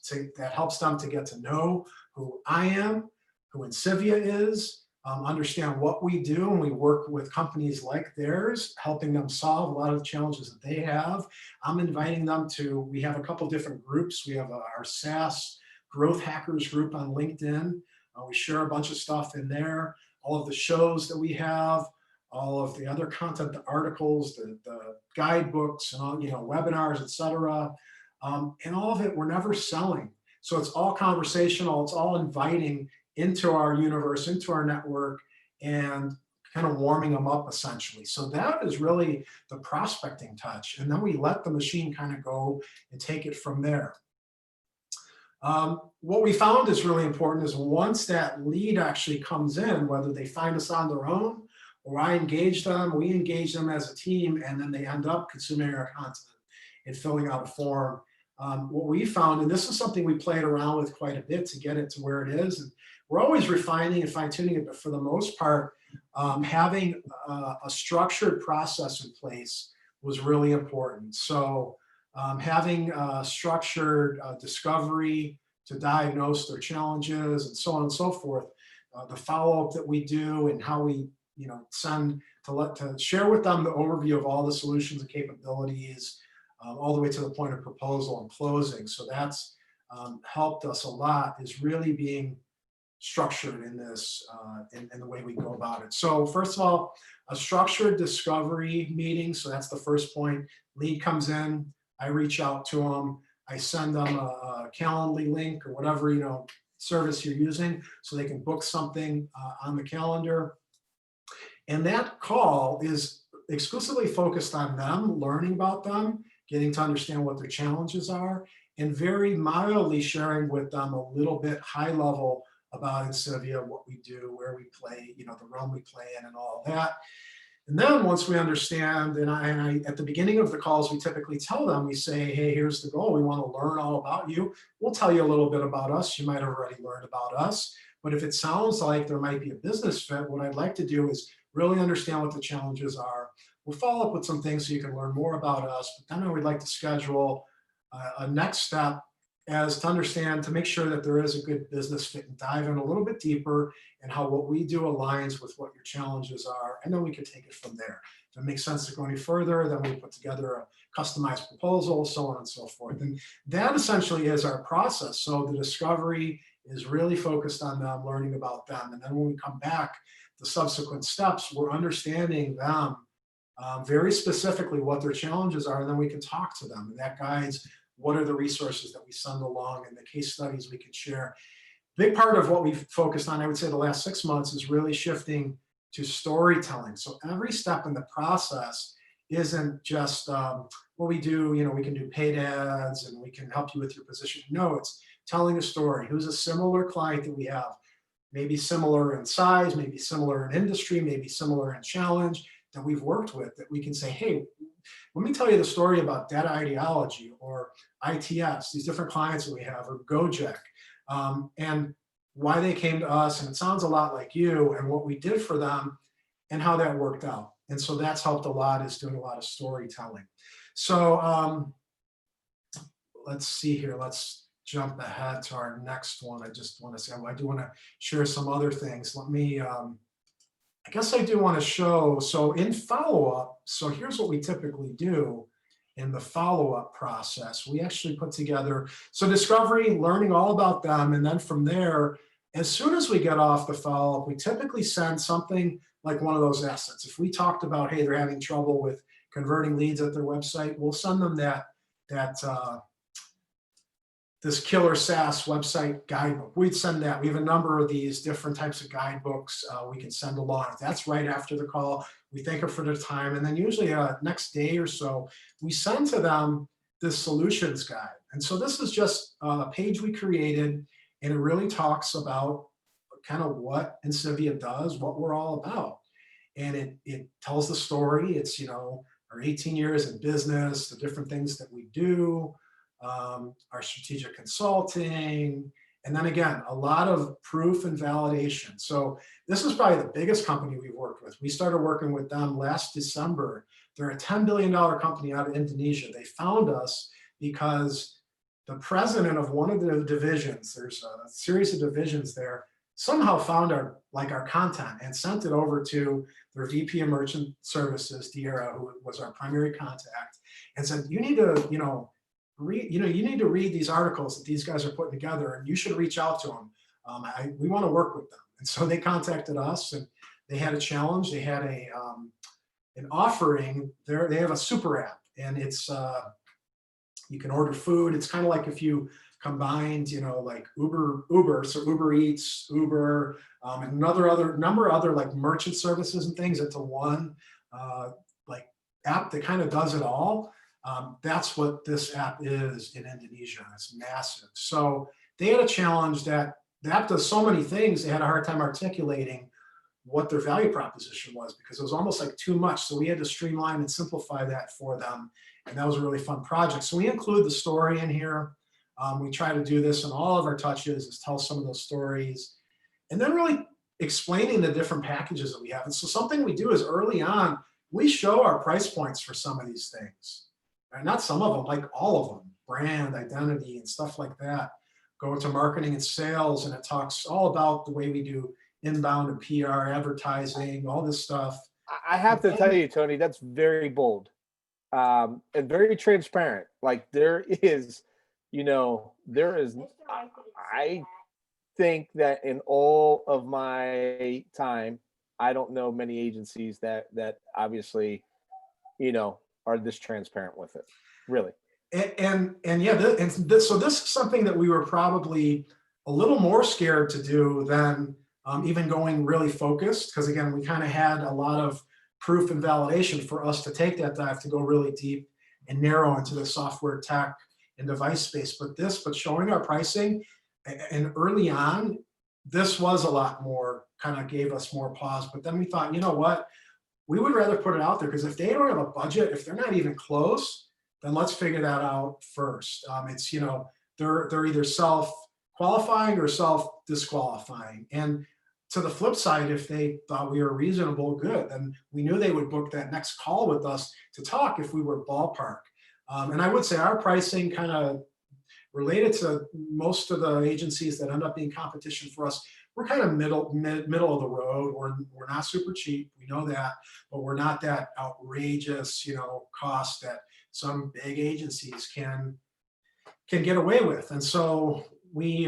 them to get to know who I am, who Insivia is, understand what we do, and we work with companies like theirs, helping them solve a lot of the challenges that they have. I'm inviting them to, we have a couple different groups. We have our SaaS Growth Hackers group on LinkedIn. We share a bunch of stuff in there, all of the shows that we have, all of the other content, the articles, the guidebooks, and all, webinars, etc. And all of it, we're never selling. So it's all conversational. It's all inviting into our universe, into our network, and kind of warming them up essentially. So that is really the prospecting touch. And then we let the machine kind of go and take it from there. What we found is really important is once that lead actually comes in, whether they find us on their own or I engage them, we engage them as a team, and then they end up consuming our content and filling out a form. What we found, and this is something we played around with quite a bit to get it to where it is, and we're always refining and fine-tuning it, but for the most part, having a structured process in place was really important. So having structured discovery to diagnose their challenges and so on and so forth, the follow-up that we do, and how we send to share with them the overview of all the solutions and capabilities, all the way to the point of proposal and closing. So that's helped us a lot is really being structured in this, in the way we go about it. So first of all, a structured discovery meeting. So that's the first point. Lead comes in, I reach out to them, I send them a Calendly link or whatever, service you're using so they can book something on the calendar. And that call is exclusively focused on them, learning about them, getting to understand what their challenges are, and very mildly sharing with them a little bit high level about Insivia, what we do, where we play, the realm we play in and all that. And then once we understand, and I at the beginning of the calls, we typically tell them, we say, hey, here's the goal. We want to learn all about you. We'll tell you a little bit about us. You might have already learned about us. But if it sounds like there might be a business fit, what I'd like to do is really understand what the challenges are. We'll follow up with some things so you can learn more about us. But then I would like to schedule a next step as to understand, to make sure that there is a good business fit and dive in a little bit deeper and how what we do aligns with what your challenges are. And then we can take it from there. If it makes sense to go any further, then we put together a customized proposal, so on and so forth. And that essentially is our process. So the discovery is really focused on them, learning about them. And then when we come back, the subsequent steps, we're understanding them very specifically what their challenges are, and then we can talk to them. And that guides what are the resources that we send along and the case studies we can share. Big part of what we've focused on, I would say the last 6 months, is really shifting to storytelling. So every step in the process isn't just what we do, we can do paid ads and we can help you with your position. No, it's telling a story. Who's a similar client that we have? Maybe similar in size, maybe similar in industry, maybe similar in challenge that we've worked with, that we can say, hey, let me tell you the story about data ideology or ITS, these different clients that we have, or Gojek, and why they came to us. And it sounds a lot like you and what we did for them and how that worked out. And so that's helped a lot, is doing a lot of storytelling. So let's see here. Let's jump ahead to our next one. I just want to say, I do want to share some other things. Let me, I guess I do want to show, so in follow-up, so here's what we typically do in the follow-up process. We actually put together, so discovery, learning all about them, and then from there, as soon as we get off the follow-up, we typically send something like one of those assets. If we talked about, hey, they're having trouble with converting leads at their website, we'll send them this killer SaaS website guidebook. We'd send that. We have a number of these different types of guidebooks we can send along. That's right after the call. We thank them for their time. And then usually next day or so, we send to them this solutions guide. And so this is just a page we created, and it really talks about kind of what Insivia does, what we're all about. And it tells the story. It's, our 18 years in business, the different things that we do, our strategic consulting, and then again, a lot of proof and validation. So this is probably the biggest company we've worked with. We started working with them last December. They're a $10 billion company out of Indonesia. They found us because the president of one of the divisions, there's a series of divisions there, somehow found our content and sent it over to their VP of Merchant Services, Diera, who was our primary contact, and said, you need to, you need to read these articles that these guys are putting together, and you should reach out to them. We want to work with them. And so they contacted us, and they had a challenge. They had an offering there. They have a super app, and it's you can order food. It's kind of like if you combined, like Uber, so Uber Eats, Uber, and number of other like merchant services and things into one like app that kind of does it all. That's what this app is in Indonesia. It's massive. So they had a challenge that the app does so many things, they had a hard time articulating what their value proposition was, because it was almost like too much. So we had to streamline and simplify that for them. And that was a really fun project. So we include the story in here. We try to do this in all of our touches, is tell some of those stories, and then really explaining the different packages that we have. And so something we do is early on, we show our price points for some of these things. Not some of them, like all of them, brand, identity, and stuff like that. Go to marketing and sales, and it talks all about the way we do inbound and PR, advertising, all this stuff. I have to tell you, Tony, that's very bold and very transparent. Like there is there is, I think that in all of my time, I don't know many agencies that obviously, are this transparent with it. Really. And yeah, so this is something that we were probably a little more scared to do than even going really focused, because again, we kind of had a lot of proof and validation for us to take that dive to go really deep and narrow into the software tech and device space. But showing our pricing and early on, this was a lot more, kind of gave us more pause. But then we thought, you know what, we would rather put it out there, because if they don't have a budget, if they're not even close, then let's figure that out first. It's, they're either self-qualifying or self-disqualifying. And to the flip side, if they thought we were reasonable, good, then we knew they would book that next call with us to talk if we were ballpark. And I would say our pricing kind of related to most of the agencies that end up being competition for us. We're kind of middle of the road. We're not super cheap, we know that, but we're not that outrageous, cost that some big agencies can get away with. And so we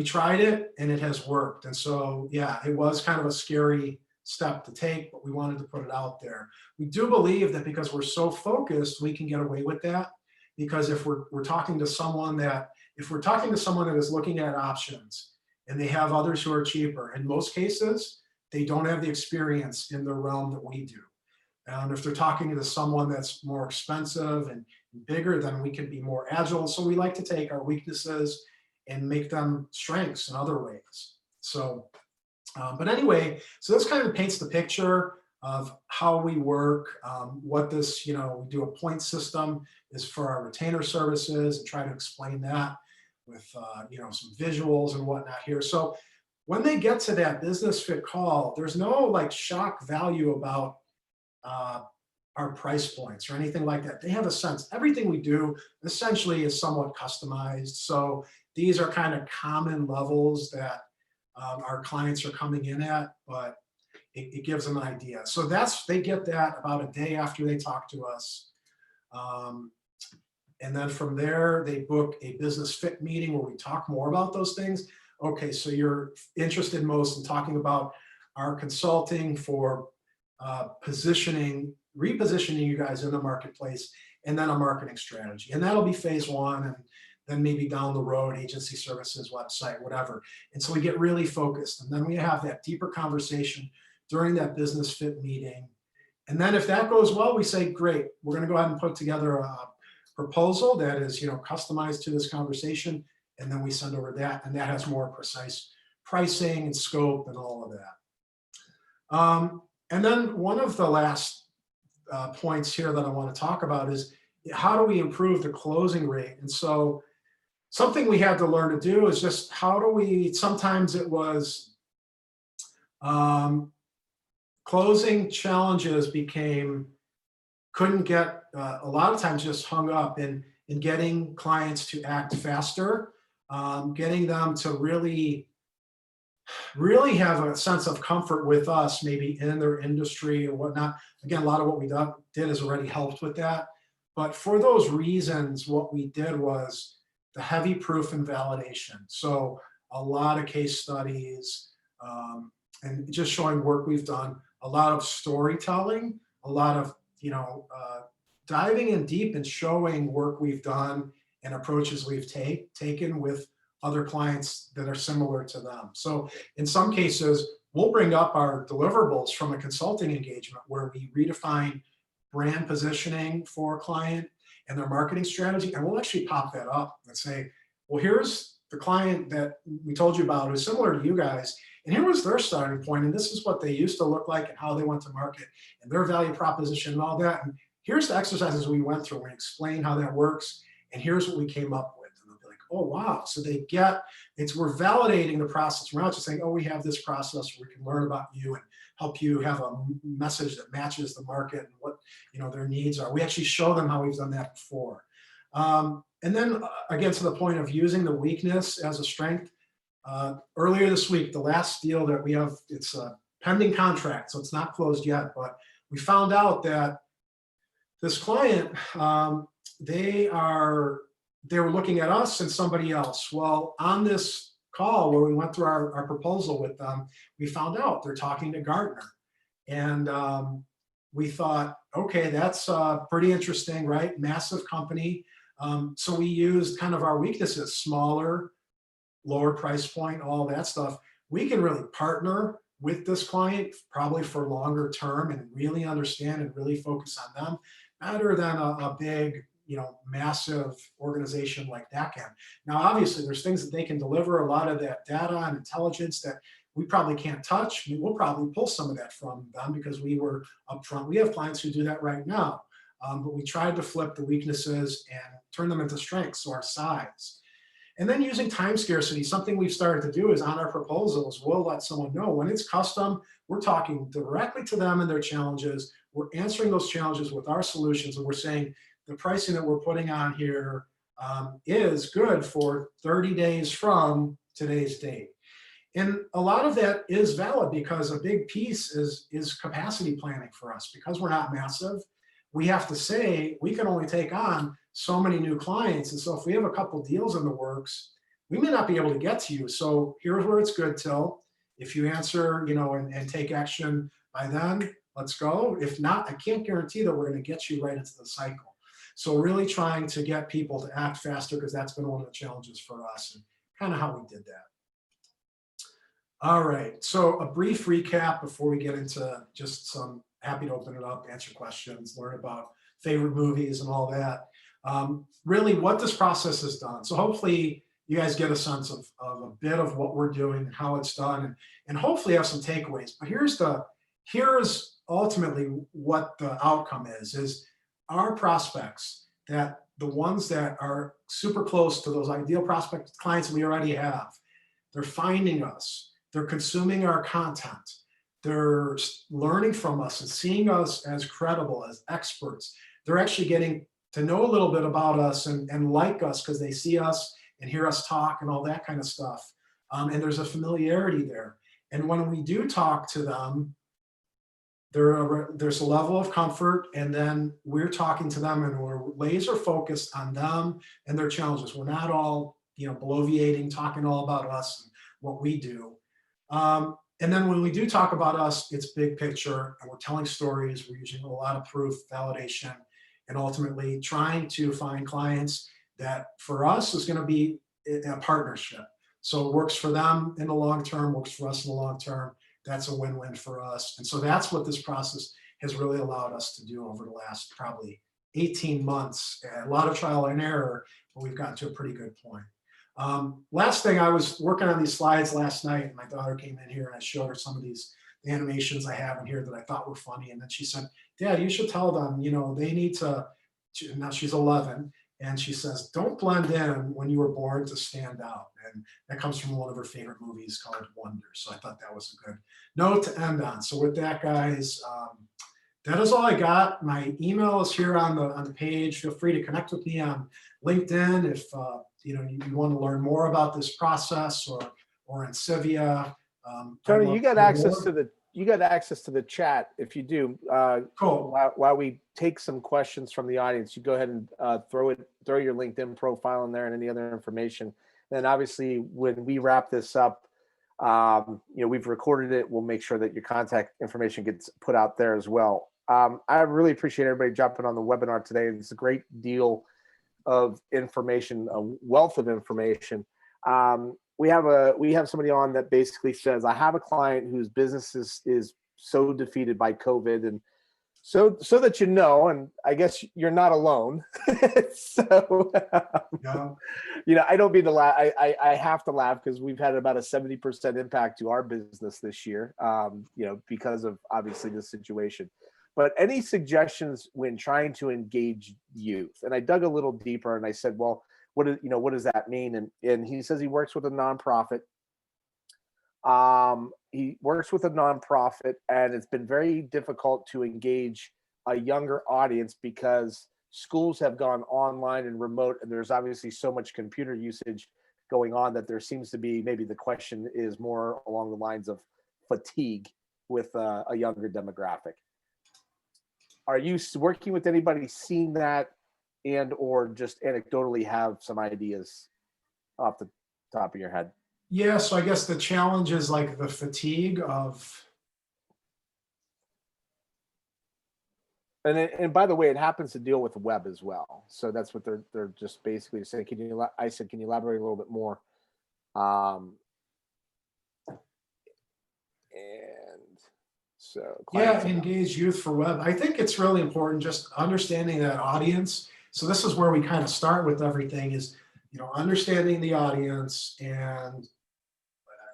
tried it, and it has worked. And so yeah, it was kind of a scary step to take, but we wanted to put it out there. We do believe that because we're so focused, we can get away with that. Because if we're talking to someone that is looking at options and they have others who are cheaper, in most cases, they don't have the experience in the realm that we do. And if they're talking to someone that's more expensive and bigger, then we can be more agile. So we like to take our weaknesses and make them strengths in other ways. So, but anyway, so this kind of paints the picture of how we work, what this, we do a point system is for our retainer services, and try to explain that with, some visuals and whatnot here. So when they get to that business fit call, there's no like shock value about our price points or anything like that. They have a sense. Everything we do essentially is somewhat customized. So these are kind of common levels that our clients are coming in at, but it gives them an idea. So they get that about a day after they talk to us. And then from there, they book a business fit meeting where we talk more about those things. Okay, so you're interested most in talking about our consulting for repositioning you guys in the marketplace, and then a marketing strategy. And that'll be phase one, and then maybe down the road, agency services, website, whatever. And so we get really focused. And then we have that deeper conversation during that business fit meeting. And then if that goes well, we say, great, we're going to go ahead and put together a proposal that is, customized to this conversation. And then we send over that, and that has more precise pricing and scope and all of that. And then one of the last points here that I want to talk about is how do we improve the closing rate? And so something we had to learn to do is just sometimes it was closing challenges couldn't get, a lot of times just hung up in getting clients to act faster, getting them to really have a sense of comfort with us, maybe in their industry or whatnot. Again, a lot of what we did has already helped with that. But for those reasons, what we did was the heavy proof and validation. So a lot of case studies, and just showing work we've done, a lot of storytelling, a lot of, diving in deep and showing work we've done and approaches we've taken with other clients that are similar to them. So in some cases, we'll bring up our deliverables from a consulting engagement where we redefine brand positioning for a client and their marketing strategy. And we'll actually pop that up and say, well, here's the client that we told you about who's similar to you guys. And here was their starting point. And this is what they used to look like and how they went to market and their value proposition and all that. And here's the exercises we went through. We explain how that works. And here's what we came up with. And they'll be like, oh, wow. So we're validating the process. We're not just saying, oh, we have this process where we can learn about you and help you have a message that matches the market and what their needs are. We actually show them how we've done that before. And then again, to the point of using the weakness as a strength, earlier this week, the last deal that we have, it's a pending contract, so it's not closed yet, but we found out that this client, they they were looking at us and somebody else. Well, on this call where we went through our proposal with them, we found out they're talking to Gartner. And we thought, okay, that's pretty interesting, right? Massive company. So we used kind of our weaknesses, smaller, lower price point, all that stuff. We can really partner with this client probably for longer term and really understand and really focus on them better than a big, massive organization like that can. Now, obviously, there's things that they can deliver, a lot of that data and intelligence that we probably can't touch. We'll probably pull some of that from them because we were upfront. We have clients who do that right now, but we tried to flip the weaknesses and turn them into strengths, so our size. And then using time scarcity, something we've started to do is on our proposals, we'll let someone know when it's custom, we're talking directly to them and their challenges. We're answering those challenges with our solutions, and we're saying the pricing that we're putting on here is good for 30 days from today's date. And a lot of that is valid because a big piece is capacity planning for us. Because we're not massive, we have to say we can only take on so many new clients. And so if we have a couple deals in the works, we may not be able to get to you. So here's where it's good till. If you answer, and take action by then, let's go. If not, I can't guarantee that we're going to get you right into the cycle. So really trying to get people to act faster, because that's been one of the challenges for us and kind of how we did that. All right, so a brief recap before we get into just some, happy to open it up, answer questions, learn about favorite movies and all that. Really what this process has done. So hopefully you guys get a sense of a bit of what we're doing and how it's done, and hopefully have some takeaways. But here's ultimately what the outcome is our prospects, that the ones that are super close to those ideal prospect clients we already have, they're finding us, they're consuming our content, they're learning from us and seeing us as credible, as experts. They're actually getting to know a little bit about us and like us because they see us and hear us talk and all that kind of stuff. And there's a familiarity there. And when we do talk to them, there's a level of comfort, and then we're talking to them and we're laser focused on them and their challenges. We're not all, bloviating, talking all about us and what we do. And then when we do talk about us, it's big picture, and we're telling stories. We're using a lot of proof, validation, and ultimately trying to find clients that for us is going to be a partnership. So it works for them in the long term, works for us in the long term. That's a win-win for us. And so that's what this process has really allowed us to do over the last probably 18 months. A lot of trial and error, but we've gotten to a pretty good point. Last thing, I was working on these slides last night, and my daughter came in here and I showed her some of these animations I have in here that I thought were funny. And then she said, Dad, you should tell them, they need to, now she's 11, and she says, don't blend in when you were born to stand out. And that comes from one of her favorite movies called Wonder. So I thought that was a good note to end on. So with that, guys, that is all I got. My email is here on the page. Feel free to connect with me on LinkedIn if you want to learn more about this process or Insivia. Tony, you got access to the chat. If you do, cool. While we take some questions from the audience, you go ahead and throw your LinkedIn profile in there and any other information. Then obviously, when we wrap this up, we've recorded it. We'll make sure that your contact information gets put out there as well. I really appreciate everybody jumping on the webinar today. It's a great deal of information, a wealth of information. We have somebody on that basically says, I have a client whose business is so defeated by COVID, and so that and I guess you're not alone. So yeah. I don't mean to laugh. I have to laugh because we've had about a 70% impact to our business this year, because of obviously this situation. But any suggestions when trying to engage youth? And I dug a little deeper and I said, well, what does that mean? And he says he works with a nonprofit. He works with a nonprofit, and it's been very difficult to engage a younger audience because schools have gone online and remote, and there's obviously so much computer usage going on that there seems to be, maybe the question is more along the lines of fatigue with a younger demographic. Are you working with anybody seeing that and or just anecdotally have some ideas off the top of your head? Yeah, so I guess the challenge is like the fatigue of, And by the way, it happens to deal with the web as well. So that's what they're just basically saying. I said, can you elaborate a little bit more? Um, and so yeah, clients, engage youth for web. I think it's really important just understanding that audience. So this is where we kind of start with everything is, understanding the audience. And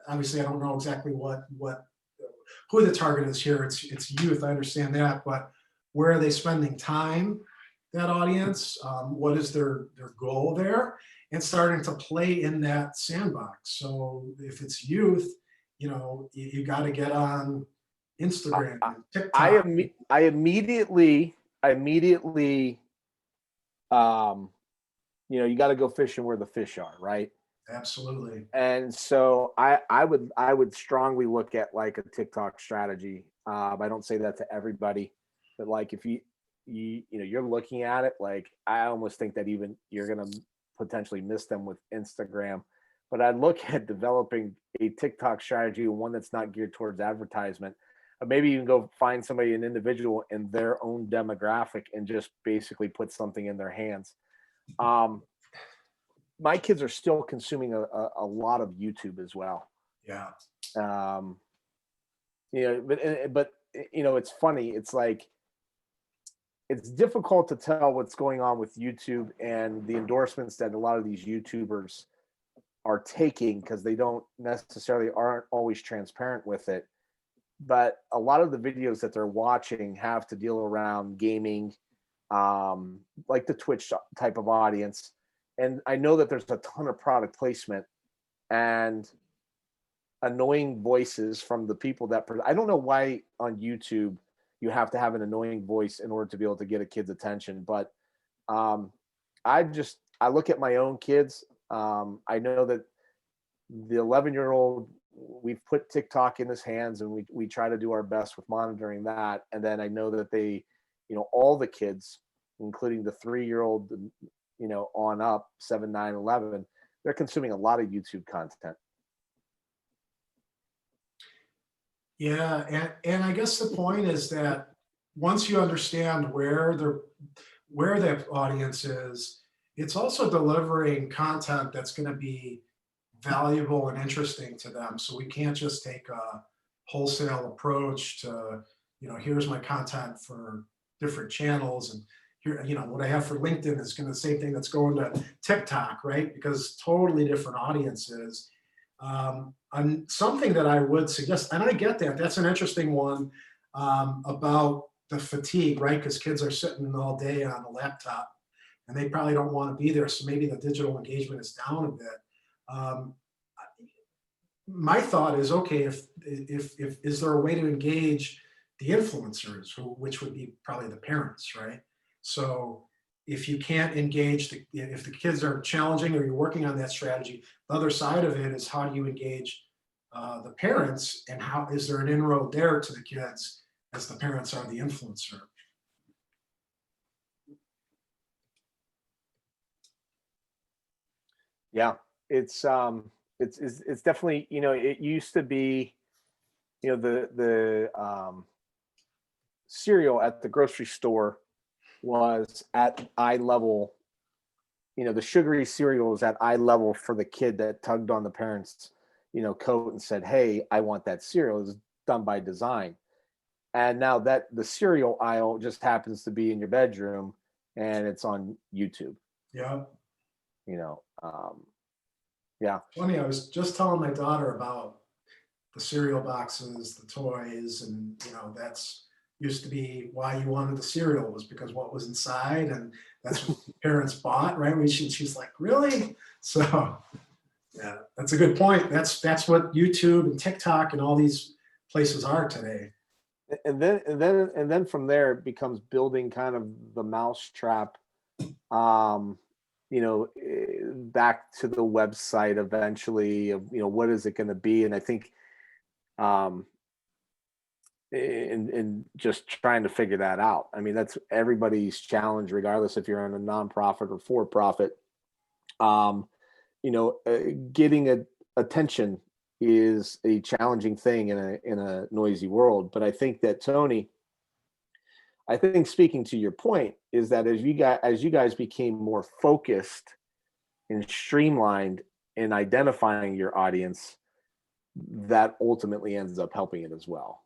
obviously I don't know exactly who the target is here. It's youth, I understand that, but where are they spending time, that audience? What is their goal there? And starting to play in that sandbox. So if it's youth, you got to get on Instagram I, and TikTok. I immediately, um, you got to go fishing where the fish are, right? Absolutely. And so I would strongly look at like a TikTok strategy. I don't say that to everybody, but like if you're looking at it, like I almost think that even you're gonna potentially miss them with Instagram. But I'd look at developing a TikTok strategy, one that's not geared towards advertisement. Maybe you can go find somebody, an individual in their own demographic, and just basically put something in their hands. My kids are still consuming a lot of YouTube as well. Yeah. Um, but it's funny. It's like it's difficult to tell what's going on with YouTube and the endorsements that a lot of these YouTubers are taking because they don't necessarily aren't always transparent with it. But a lot of the videos that they're watching have to deal around gaming, like the Twitch type of audience. And I know that there's a ton of product placement and annoying voices from the people that I don't know why on YouTube you have to have an annoying voice in order to be able to get a kid's attention. But um, I look at my own kids. I know that the 11-year-old, we've put TikTok in his hands and we try to do our best with monitoring that. And then I know that they, all the kids, including the 3-year-old, on up, 7, 9, 11, they're consuming a lot of YouTube content. Yeah, and I guess the point is that once you understand where that audience is, it's also delivering content that's going to be valuable and interesting to them. So we can't just take a wholesale approach to, here's my content for different channels, and here, what I have for LinkedIn is going to the same thing that's going to TikTok, right? Because totally different audiences. And something that I would suggest, and I get that, that's an interesting one, about the fatigue, right? Because kids are sitting all day on a laptop and they probably don't want to be there. So maybe the digital engagement is down a bit. Um, my thought is, okay, if is there a way to engage the influencers, which would be probably the parents, right? So if you can't engage if the kids are challenging or you're working on that strategy, the other side of it is how do you engage the parents, and how is there an inroad there to the kids as the parents are the influencer? Yeah, it's definitely, it used to be, the cereal at the grocery store was at eye level. The sugary cereal was at eye level for the kid that tugged on the parents, coat and said, "Hey, I want that cereal." It was done by design. And now that the cereal aisle just happens to be in your bedroom and it's on YouTube, Yeah. you know. Um, yeah. Funny, I was just telling my daughter about the cereal boxes, the toys, and that's used to be why you wanted the cereal, was because what was inside, and that's what parents bought, right? She's like, really? So yeah, that's a good point. That's what YouTube and TikTok and all these places are today. And then from there it becomes building kind of the mousetrap, um, back to the website eventually of, what is it going to be? And I think, um, in just trying to figure that out. I mean, that's everybody's challenge, regardless if you're in a nonprofit or for profit. Getting attention is a challenging thing in a noisy world. But I think that, Tony, I think speaking to your point is that as you guys became more focused and streamlined in identifying your audience, that ultimately ends up helping it as well.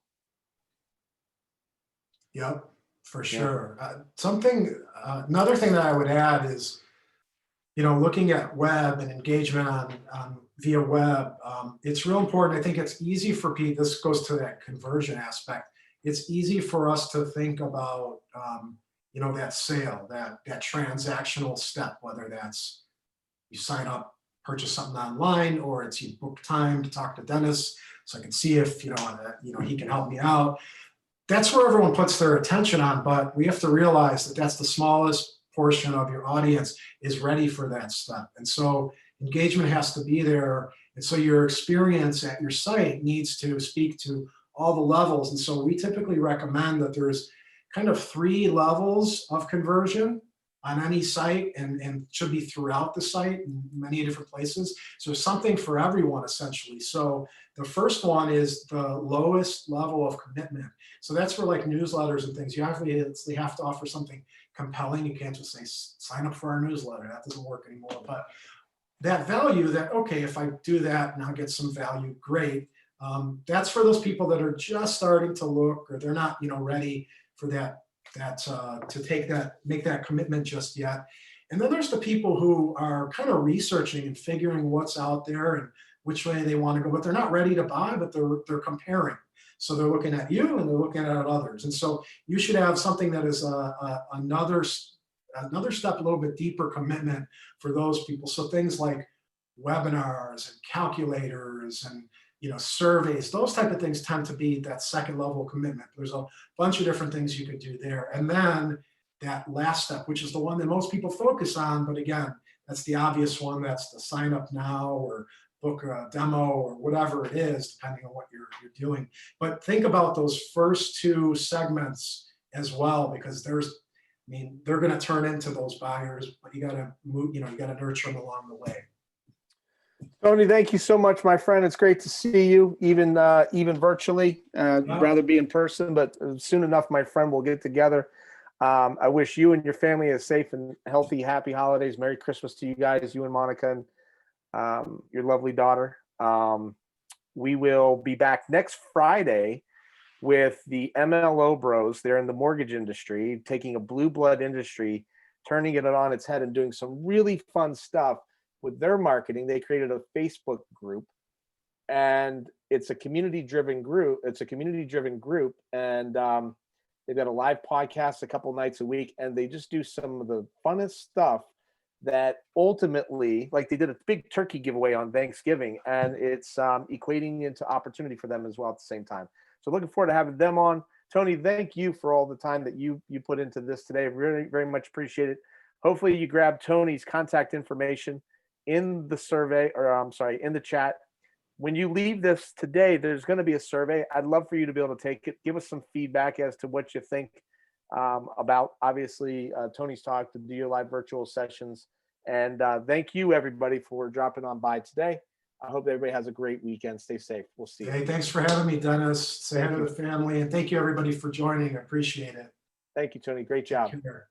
Yep, for Yeah. sure. Another thing that I would add is, looking at web and engagement on via web, it's real important. I think it's easy for people, this goes to that conversion aspect. It's easy for us to think about, that sale, that transactional step, whether that's you sign up, purchase something online, or it's you book time to talk to Dennis so I can see if, he can help me out. That's where everyone puts their attention on, but we have to realize that that's the smallest portion of your audience is ready for that step. And so engagement has to be there. And so your experience at your site needs to speak to all the levels. And so we typically recommend that there's kind of 3 levels of conversion on any site, and should be throughout the site in many different places. So something for everyone, essentially. So the first one is the lowest level of commitment. So that's for like newsletters and things. They have to offer something compelling. You can't just say, sign up for our newsletter. That doesn't work anymore. But that value that, okay, if I do that and I'll get some value, great. That's for those people that are just starting to look, or they're not, ready for to make that commitment just yet. And then there's the people who are kind of researching and figuring what's out there and which way they want to go, but they're not ready to buy, but they're comparing. So they're looking at you and they're looking at others. And so you should have something that is another step, a little bit deeper commitment for those people. So things like webinars and calculators and surveys, those type of things tend to be that second level of commitment. There's a bunch of different things you could do there. And then that last step, which is the one that most people focus on, but again, that's the obvious one. That's the sign up now or book a demo or whatever it is, depending on what you're doing. But think about those first 2 segments as well, because they're going to turn into those buyers, but you got to move, you got to nurture them along the way. Tony, thank you so much, my friend. It's great to see you, even virtually. I'd rather be in person, but soon enough, my friend, we'll get together. I wish you and your family a safe and healthy, happy holidays. Merry Christmas to you guys, you and Monica, and your lovely daughter. We will be back next Friday with the MLO bros. They're in the mortgage industry, taking a blue blood industry, turning it on its head and doing some really fun stuff with their marketing. They created a Facebook group, and it's a community-driven group. And they've got a live podcast a couple nights a week, and they just do some of the funnest stuff that ultimately, like they did a big turkey giveaway on Thanksgiving, and it's equating into opportunity for them as well at the same time. So looking forward to having them on. Tony, thank you for all the time that you put into this today. Really, very much appreciate it. Hopefully you grab Tony's contact information in the survey, or I'm sorry, in the chat. When you leave this today, there's going to be a survey. I'd love for you to be able to take it. Give us some feedback as to what you think about, obviously, Tony's talk, to do your live virtual sessions. And thank you, everybody, for dropping on by today. I hope everybody has a great weekend. Stay safe. We'll see you. Hey, thanks for having me, Dennis. Say hi to the family, and thank you, everybody, for joining. I appreciate it. Thank you, Tony. Great job. Take care.